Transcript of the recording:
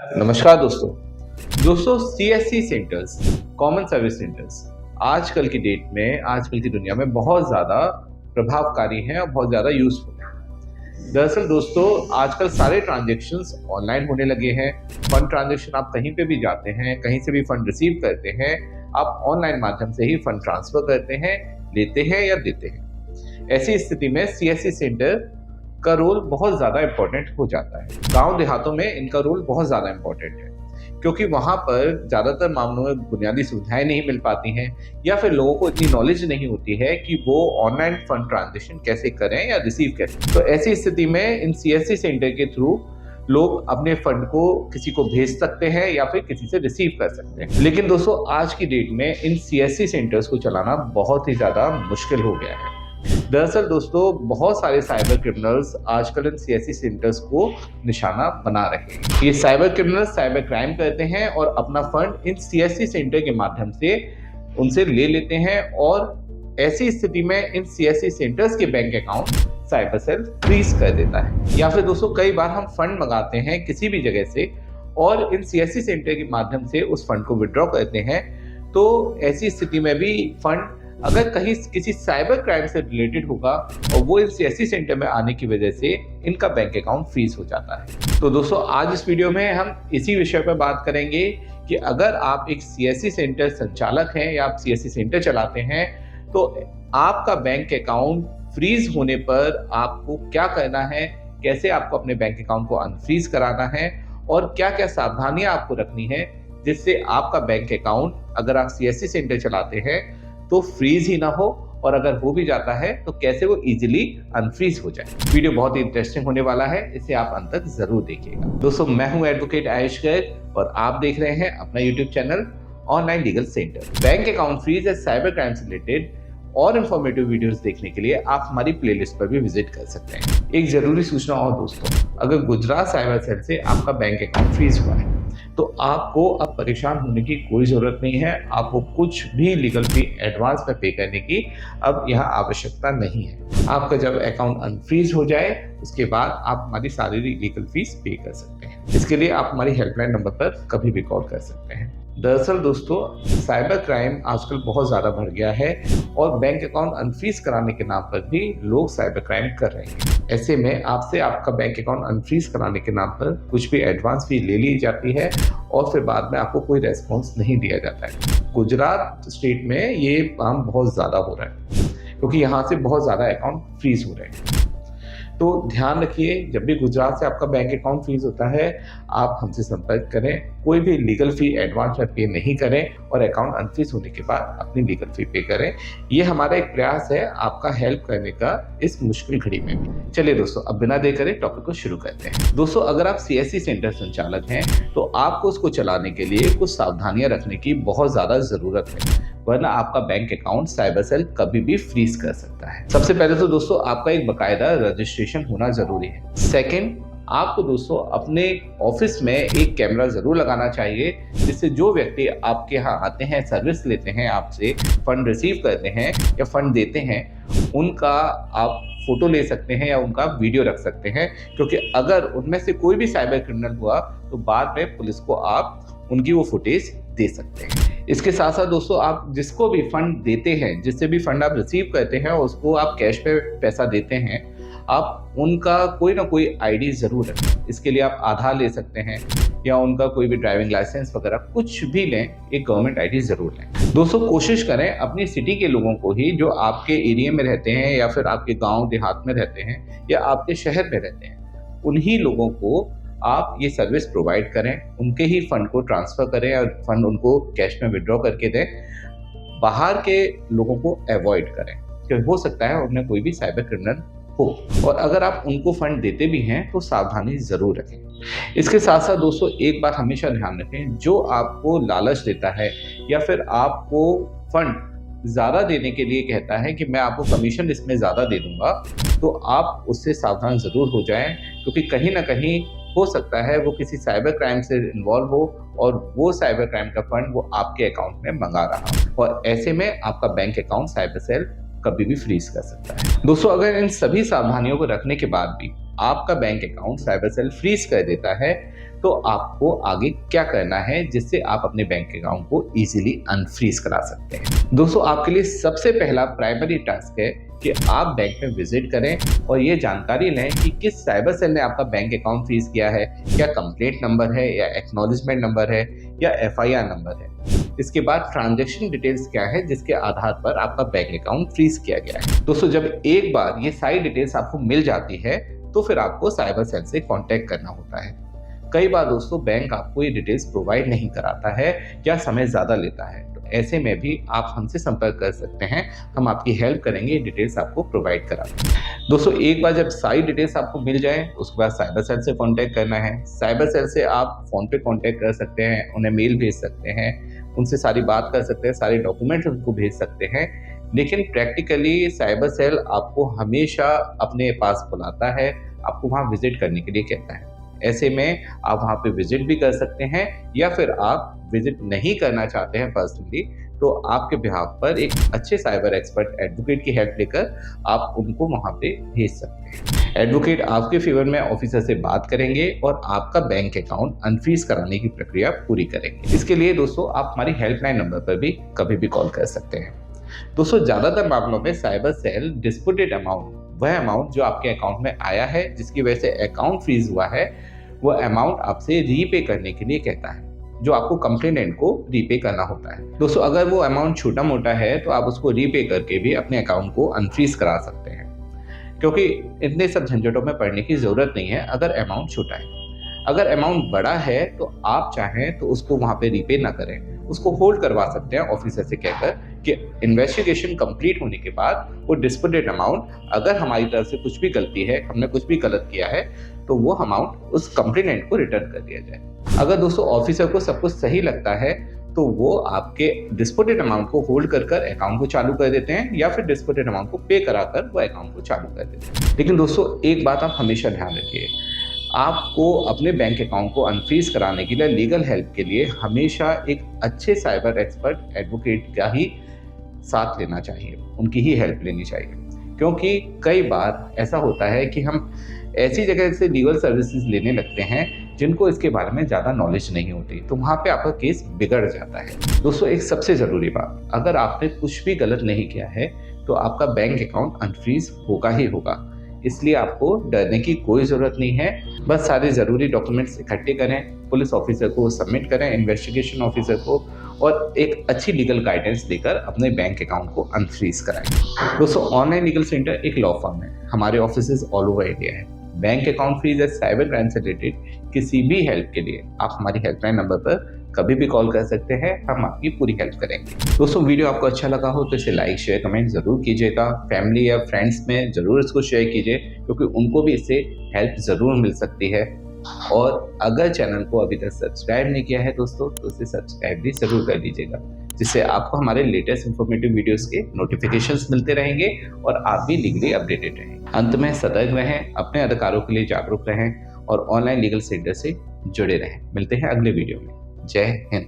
नमस्कार दोस्तों CSC centres, common service centres आजकल की डेट में, आजकल की दुनिया में बहुत ज़्यादा प्रभावकारी हैं और बहुत ज़्यादा यूज़फुल हैं। दरअसल दोस्तों, आजकल सारे ट्रांजैक्शंस ऑनलाइन होने लगे हैं। फंड ट्रांजैक्शन आप कहीं पे भी जाते हैं, कहीं से भी फंड रिसीव करते हैं, आप ऑनलाइन माध्यम से ही फंड ट्रांसफ़र करते हैं, लेते हैं या देते हैं। ऐसी स्थिति में सीएससी सेंटर का रोल बहुत ज़्यादा इम्पोर्टेंट हो जाता है। गाँव देहातों में इनका रोल बहुत ज़्यादा इम्पोर्टेंट है, क्योंकि वहाँ पर ज़्यादातर मामलों में बुनियादी सुविधाएं नहीं मिल पाती हैं, या फिर लोगों को इतनी नॉलेज नहीं होती है कि वो ऑनलाइन फंड ट्रांजेक्शन कैसे करें या रिसीव कैसे। तो ऐसी स्थिति में इन सीएससी सेंटर के थ्रू लोग अपने फंड को किसी को भेज सकते हैं या फिर किसी से रिसीव कर सकते हैं। लेकिन दोस्तों, आज की डेट में इन सीएससी सेंटर्स को चलाना बहुत ही ज़्यादा मुश्किल हो गया है। दरअसल दोस्तों, बहुत सारे साइबर क्रिमिनल्स आजकल इन सीएससी सेंटर्स को निशाना बना रहे हैं। ये साइबर क्रिमिनल्स साइबर क्राइम करते हैं और अपना फंड इन सीएससी सेंटर के माध्यम से उनसे ले लेते हैं, और ऐसी स्थिति में इन सीएससी सेंटर्स के bank account cyber cell freeze कर देता है। या फिर दोस्तों, कई बार हम फंड मंगाते हैं किसी भी जगह से और इन सीएससी सेंटर के माध्यम से उस फंड को विड्रॉ करते हैं, तो ऐसी स्थिति में भी फंड अगर कहीं किसी साइबर क्राइम से रिलेटेड होगा और वो इन सीएससी सेंटर में आने की वजह से इनका बैंक अकाउंट फ्रीज हो जाता है। तो दोस्तों, आज इस वीडियो में हम इसी विषय पर बात करेंगे कि अगर आप एक सीएससी सेंटर संचालक हैं या आप सीएससी सेंटर चलाते हैं, तो आपका बैंक अकाउंट फ्रीज होने पर आपको क्या करना है, कैसे आपको अपने बैंक अकाउंट को अनफ्रीज कराना है, और क्या क्या सावधानियां आपको रखनी है जिससे आपका बैंक अकाउंट, अगर आप सीएससी सेंटर चलाते हैं, तो फ्रीज ही ना हो, और अगर हो भी जाता है तो कैसे वो इजीली अनफ्रीज हो जाए। वीडियो बहुत ही इंटरेस्टिंग होने वाला है, इसे आप अंत तक जरूर देखिएगा। दोस्तों, मैं हूं एडवोकेट आयुष गर्ग और आप देख रहे हैं अपना YouTube channel online legal centre. Bank account freeze या साइबर क्राइम से रिलेटेड और इन्फॉर्मेटिव वीडियोस देखने के लिए आप हमारी प्लेलिस्ट पर भी विजिट कर सकते हैं। एक जरूरी सूचना और दोस्तों, अगर गुजरात साइबर सेल से आपका बैंक अकाउंट फ्रीज हुआ है तो आपको अब परेशान होने की कोई ज़रूरत नहीं है। आपको कुछ भी लीगल फी एडवांस में पे करने की अब यह आवश्यकता नहीं है। आपका जब अकाउंट अनफ्रीज हो जाए, उसके बाद आप हमारी सारी लीगल फीस पे कर सकते हैं। इसके लिए आप हमारी हेल्पलाइन नंबर पर कभी भी कॉल कर सकते हैं। दरअसल दोस्तों, साइबर क्राइम आजकल बहुत ज़्यादा बढ़ गया है और बैंक अकाउंट अनफ्रीज कराने के नाम पर भी लोग साइबर क्राइम कर रहे हैं। ऐसे में आपसे आपका बैंक अकाउंट अनफ्रीज कराने के नाम पर कुछ भी एडवांस फी ले ली जाती है और फिर बाद में आपको कोई रेस्पॉन्स नहीं दिया जाता है। गुजरात स्टेट में ये काम बहुत ज़्यादा हो रहा है, क्योंकि यहाँ से बहुत ज़्यादा अकाउंट फ्रीज हो रहे हैं। तो ध्यान रखिए, जब भी गुजरात से आपका बैंक अकाउंट फ्रीज होता है, आप हमसे संपर्क करें। कोई भी लीगल फी एडवांस में पे नहीं करें और अकाउंट अनफ्रीज होने के बाद अपनी लीगल फी पे करें। ये हमारा एक प्रयास है आपका हेल्प करने का इस मुश्किल घड़ी में भी। चलिए दोस्तों, अब बिना देर करे टॉपिक को शुरू करते हैं। दोस्तों, अगर आप सीएससी सेंटर संचालक हैं तो आपको उसको चलाने के लिए कुछ सावधानियां रखने की बहुत ज़्यादा ज़रूरत है, वरना आपका बैंक अकाउंट साइबर सेल कभी भी फ्रीज कर सकता है। सबसे पहले तो दोस्तों, आपका एक बकायदा रजिस्ट्रेशन होना जरूरी है। सेकंड, आपको दोस्तों अपने ऑफिस में एक कैमरा जरूर लगाना चाहिए, जिससे जो व्यक्ति आपके यहाँ आते हैं, सर्विस लेते हैं, आपसे फंड रिसीव करते हैं या फंड देते हैं, उनका आप फोटो ले सकते हैं या उनका वीडियो रख सकते हैं, क्योंकि अगर उनमें से कोई भी साइबर क्रिमिनल हुआ तो बाद में पुलिस को आप उनकी वो फुटेज दे सकते हैं। इसके साथ साथ दोस्तों, आप जिसको भी फंड देते हैं, जिससे भी फंड आप रिसीव करते हैं, उसको आप कैश पे पैसा देते हैं, आप उनका कोई ना कोई आईडी जरूर रखें। इसके लिए आप आधार ले सकते हैं या उनका कोई भी ड्राइविंग लाइसेंस वगैरह कुछ भी लें, एक गवर्नमेंट आईडी जरूर लें। दोस्तों, कोशिश करें अपनी सिटी के लोगों को ही, जो आपके एरिया में रहते हैं या फिर आपके गाँव देहात में रहते हैं या आपके शहर में रहते हैं, उन्हीं लोगों को आप ये सर्विस प्रोवाइड करें, उनके ही फंड को ट्रांसफ़र करें और फंड उनको कैश में विड्रॉ करके दें। बाहर के लोगों को अवॉइड करें, क्योंकि हो सकता है उनमें कोई भी साइबर क्रिमिनल हो, और अगर आप उनको फंड देते भी हैं तो सावधानी ज़रूर रखें। इसके साथ साथ दोस्तों, एक बात हमेशा ध्यान रखें, जो आपको लालच देता है या फिर आपको फंड ज़्यादा देने के लिए कहता है कि मैं आपको कमीशन इसमें ज़्यादा दे दूंगा, तो आप उससे सावधान ज़रूर हो जाएं, क्योंकि कहीं ना कहीं हो सकता है वो किसी साइबर क्राइम से इन्वॉल्व हो और वो साइबर क्राइम का फंड वो आपके अकाउंट में मंगा रहा हो, और ऐसे में आपका बैंक अकाउंट साइबर सेल कभी भी फ्रीज कर सकता है। दोस्तों, अगर इन सभी सावधानियों को रखने के बाद भी आपका bank account cyber cell freeze कर देता है, तो आपको आगे क्या करना है जिससे आप अपने बैंक अकाउंट को इजीली अनफ्रीज करा सकते हैं। दोस्तों, आपके लिए सबसे पहला प्राइमरी टास्क है कि आप बैंक में विजिट करें और ये जानकारी लें कि किस साइबर सेल ने आपका बैंक अकाउंट फ्रीज किया है। क्या कंप्लेंट नंबर है या एक्नॉलेजमेंट नंबर है या FIR नंबर है। इसके बाद ट्रांजैक्शन डिटेल्स क्या है जिसके आधार पर आपका बैंक अकाउंट फ्रीज किया गया है। दोस्तों, जब एक बार ये सारी डिटेल्स आपको मिल जाती है तो फिर आपको साइबर सेल से कांटेक्ट करना होता है। कई बार दोस्तों बैंक आपको ये डिटेल्स प्रोवाइड नहीं कराता है या समय ज़्यादा लेता है, तो ऐसे में भी आप हमसे संपर्क कर सकते हैं। हम आपकी हेल्प करेंगे ये डिटेल्स आपको प्रोवाइड करा। दोस्तों, एक बार जब सारी डिटेल्स आपको मिल जाए उसके बाद साइबर सेल से कांटेक्ट करना है। साइबर सेल से आप फ़ोन पे कांटेक्ट कर सकते हैं, उन्हें मेल भेज सकते हैं, उनसे सारी बात कर सकते हैं, सारे डॉक्यूमेंट्स उनको भेज सकते हैं। लेकिन प्रैक्टिकली साइबर सेल आपको हमेशा अपने पास बुलाता है, आपको वहाँ विजिट करने के लिए कहता है। ऐसे में आप वहाँ पे विजिट भी कर सकते हैं या फिर आप विजिट नहीं करना चाहते हैं पर्सनली, तो आपके बिहाफ पर एक अच्छे साइबर एक्सपर्ट एडवोकेट की हेल्प लेकर आप उनको वहाँ पे भेज सकते हैं। एडवोकेट आपके फेवर में ऑफिसर से बात करेंगे और आपका बैंक अकाउंट अनफ्रीज कराने की प्रक्रिया पूरी करेंगे। इसके लिए दोस्तों आप हमारी हेल्पलाइन नंबर पर भी कभी भी कॉल कर सकते हैं। दोस्तों, ज़्यादातर मामलों में साइबर सेल डिस्प्यूटेड अमाउंट, वह अमाउंट जो आपके अकाउंट में आया है जिसकी वजह से अकाउंट फ्रीज हुआ है, वह अमाउंट आपसे रीपे करने के लिए कहता है, जो आपको कंप्लेनेंट को रीपे करना होता है। दोस्तों, अगर वो अमाउंट छोटा मोटा है तो आप उसको रीपे करके भी अपने अकाउंट को अनफ्रीज करा सकते हैं, क्योंकि इतने सब झंझटों में पड़ने की ज़रूरत नहीं है अगर अमाउंट छोटा है। अगर अमाउंट बड़ा है तो आप चाहें तो उसको वहाँ पे रीपे ना करें, उसको होल्ड करवा सकते हैं ऑफिसर से कहकर कि इन्वेस्टिगेशन कंप्लीट होने के बाद वो डिस्प्यूटेड अमाउंट, अगर हमारी तरफ से कुछ भी गलती है, हमने कुछ भी गलत किया है, तो वो अमाउंट उस कंप्लेनेंट को रिटर्न कर दिया जाए। अगर दोस्तों ऑफिसर को सब कुछ सही लगता है तो वो आपके डिस्प्यूटेड अमाउंट को होल्ड कर अकाउंट को चालू कर देते हैं या फिर डिस्प्यूटेड अमाउंट को पे कराकर वो अकाउंट को चालू कर देते हैं। लेकिन दोस्तों, एक बात आप हमेशा ध्यान रखिए, आपको अपने बैंक अकाउंट को अनफ्रीज कराने के लिए लीगल हेल्प के लिए हमेशा एक अच्छे साइबर एक्सपर्ट एडवोकेट का ही साथ लेना चाहिए, उनकी ही हेल्प लेनी चाहिए। क्योंकि कई बार ऐसा होता है कि हम ऐसी जगह से लीगल सर्विसेज लेने लगते हैं जिनको इसके बारे में ज़्यादा नॉलेज नहीं होती, तो वहाँ पे आपका केस बिगड़ जाता है। दोस्तों, एक सबसे ज़रूरी बात, अगर आपने कुछ भी गलत नहीं किया है तो आपका बैंक अकाउंट अनफ्रीज होगा ही होगा, इसलिए आपको डरने की कोई ज़रूरत नहीं है। बस सारे ज़रूरी डॉक्यूमेंट्स इकट्ठे करें, पुलिस ऑफिसर को सबमिट करें, इन्वेस्टिगेशन ऑफिसर को, और एक अच्छी लीगल गाइडेंस देकर अपने बैंक अकाउंट को अनफ्रीज कराएं। दोस्तों, ऑनलाइन लीगल सेंटर एक लॉ फर्म है, हमारे ऑफिसेज ऑल ओवर इंडिया है। बैंक अकाउंट फ्रीज या साइबर क्राइम से रिलेटेड किसी भी हेल्प के लिए आप हमारी हेल्पलाइन नंबर पर कभी भी कॉल कर सकते हैं, हम आपकी पूरी हेल्प करेंगे। दोस्तों, वीडियो आपको अच्छा लगा हो तो इसे लाइक शेयर कमेंट ज़रूर कीजिएगा। फैमिली या फ्रेंड्स में ज़रूर इसको शेयर कीजिए, क्योंकि उनको भी इससे हेल्प ज़रूर मिल सकती है। और अगर चैनल को अभी तक सब्सक्राइब नहीं किया है दोस्तों, तो उसे सब्सक्राइब भी ज़रूर कर लीजिएगा, जिससे आपको हमारे लेटेस्ट इंफॉर्मेटिव वीडियोस के नोटिफिकेशंस मिलते रहेंगे और आप भी लीगली अपडेटेड रहेंगे। अंत में सतर्क रहें, अपने अधिकारों के लिए जागरूक रहें और ऑनलाइन लीगल सेंटर से जुड़े रहें। मिलते हैं अगले वीडियो में। जय हिंद।